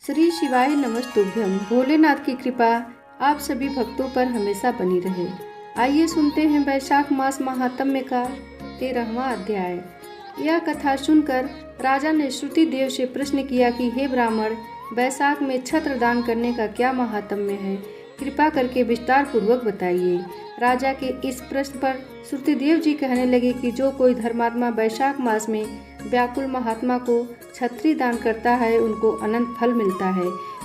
श्री शिवाय नमस्तुभ्यम। भोलेनाथ की कृपा आप सभी भक्तों पर हमेशा बनी रहे। आइए सुनते हैं वैशाख मास महात्म्य का 13वां अध्याय। यह कथा सुनकर राजा ने श्रुति देव से प्रश्न किया कि हे ब्राह्मण, वैशाख में छत्र दान करने का क्या महात्म्य है? कृपा करके विस्तार पूर्वक बताइए। राजा के इस प्रश्न पर श्रुति देव जी कहने लगे कि जो कोई धर्मात्मा वैशाख मास में व्याकुल महात्मा को छत्री दान करता है उनको अनंत फल मिलता है।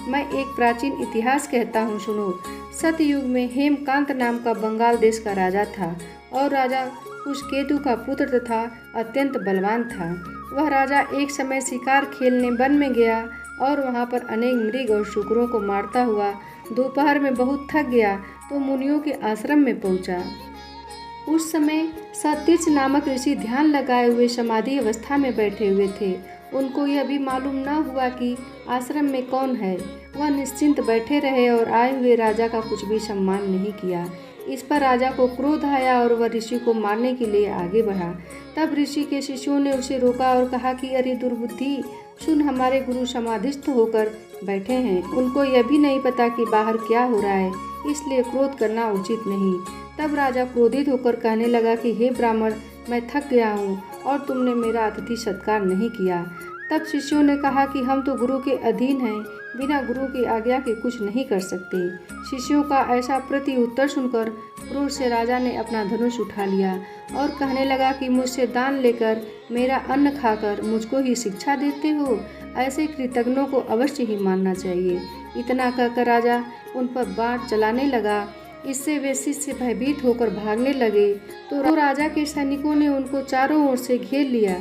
मैं एक प्राचीन इतिहास कहता हूँ, सुनो। सतयुग में हेमकांत नाम का बंगाल देश का राजा था और राजा कुशकेतु का पुत्र तथा अत्यंत बलवान था। वह राजा एक समय शिकार खेलने वन में गया और वहाँ पर अनेक मृग और शुकरों को मारता हुआ दोपहर में बहुत थक गया तो मुनियों के आश्रम में पहुँचा। उस समय सतीश नामक ऋषि ध्यान लगाए हुए समाधि अवस्था में बैठे हुए थे। उनको यह भी मालूम न हुआ कि आश्रम में कौन है। वह निश्चिंत बैठे रहे और आए हुए राजा का कुछ भी सम्मान नहीं किया। इस पर राजा को क्रोध आया और वह ऋषि को मारने के लिए आगे बढ़ा। तब ऋषि के शिष्यों ने उसे रोका और कहा कि अरे दुर्बुद्धि, सुन, हमारे गुरु समाधिस्थ होकर बैठे हैं। उनको यह भी नहीं पता कि बाहर क्या हो रहा है, इसलिए क्रोध करना उचित नहीं। तब राजा क्रोधित होकर कहने लगा कि हे ब्राह्मण, मैं थक गया हूँ और तुमने मेरा अतिथि सत्कार नहीं किया। तब शिष्यों ने कहा कि हम तो गुरु के अधीन हैं, बिना गुरु की आज्ञा के कुछ नहीं कर सकते। शिष्यों का ऐसा प्रति उत्तर सुनकर क्रोध से राजा ने अपना धनुष उठा लिया और कहने लगा कि मुझसे दान लेकर मेरा अन्न खाकर मुझको ही शिक्षा देते हो। ऐसे कृतज्ञों को अवश्य ही मानना चाहिए। इतना कहकर राजा उन पर बाण चलाने लगा। इससे वे शिष्य भयभीत होकर भागने लगे तो राजा के सैनिकों ने उनको चारों ओर से घेर लिया।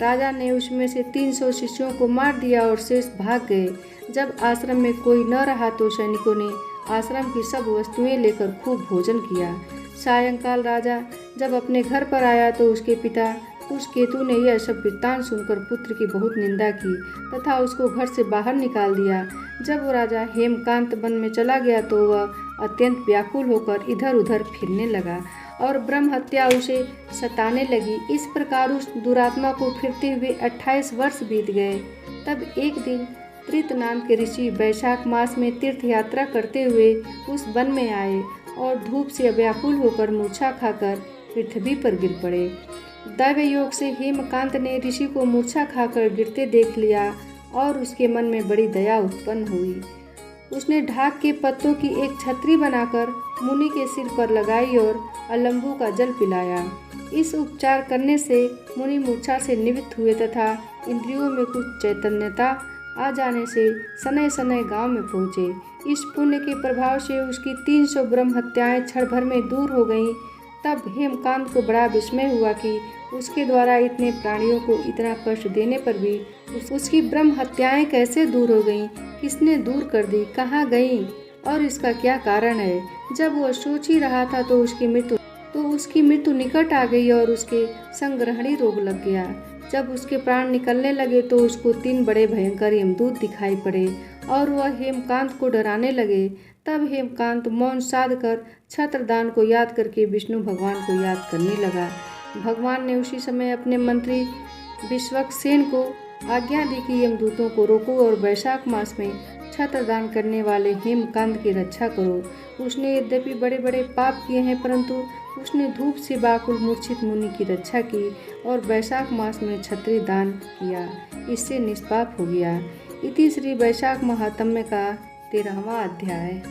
राजा ने उसमें से 300 शिष्यों को मार दिया और शेष भाग गए। जब आश्रम में कोई न रहा तो सैनिकों ने आश्रम की सब वस्तुएं लेकर खूब भोजन किया। सायंकाल राजा जब अपने घर पर आया तो उसके पिता कुशकेतु ने यह सब वृत्तांत सुनकर पुत्र की बहुत निंदा की तथा उसको घर से बाहर निकाल दिया। जब वो राजा हेमकांत वन में चला गया तो वह अत्यंत व्याकुल होकर इधर उधर फिरने लगा और ब्रह्म हत्या उसे सताने लगी। इस प्रकार उस दुरात्मा को फिरते हुए 28 वर्ष बीत गए। तब एक दिन त्रित नाम के ऋषि वैशाख मास में तीर्थ यात्रा करते हुए उस वन में आए और धूप से व्याकुल होकर मूर्छा खाकर पृथ्वी पर गिर पड़े। दैव योग से हेमकांत ने ऋषि को मूर्छा खाकर गिरते देख लिया और उसके मन में बड़ी दया उत्पन्न हुई। उसने ढाक के पत्तों की एक छतरी बनाकर मुनि के सिर पर लगाई और अलंबू का जल पिलाया। इस उपचार करने से मुनि मूर्छा से निवृत्त हुए तथा इंद्रियों में कुछ चैतन्यता आ जाने से सनय सनय गांव में पहुँचे। इस पुण्य के प्रभाव से उसकी 300 ब्रह्म हत्याएं क्षण भर में दूर हो गईं। तब हेमकांत को बड़ा विस्मय हुआ कि उसके द्वारा इतने प्राणियों को इतना कष्ट देने पर भी उसकी ब्रह्म हत्याएं कैसे दूर हो गईं, किसने दूर कर दी, कहाँ गईं और इसका क्या कारण है। जब वह सोच ही रहा था तो उसकी मृत्यु निकट आ गई और उसके संग्रहणी रोग लग गया। जब उसके प्राण निकलने लगे तो उसको 3 बड़े भयंकर यमदूत दिखाई पड़े और वह हेमकांत को डराने लगे। तब हेमकांत मौन साध कर छत्रदान को याद करके विष्णु भगवान को याद करने लगा। भगवान ने उसी समय अपने मंत्री विश्वक्सेन को आज्ञा दी कि यमदूतों को रोको और वैशाख मास में छत्रदान करने वाले हेमकांत की रक्षा करो। उसने यद्यपि बड़े बड़े पाप किए हैं परंतु उसने धूप से व्याकुल मूर्छित मुनि की रक्षा की और वैशाख मास में छत्री दान किया, इससे निष्पाप हो गया। इति श्री वैशाख महात्म्य का 13वां अध्याय।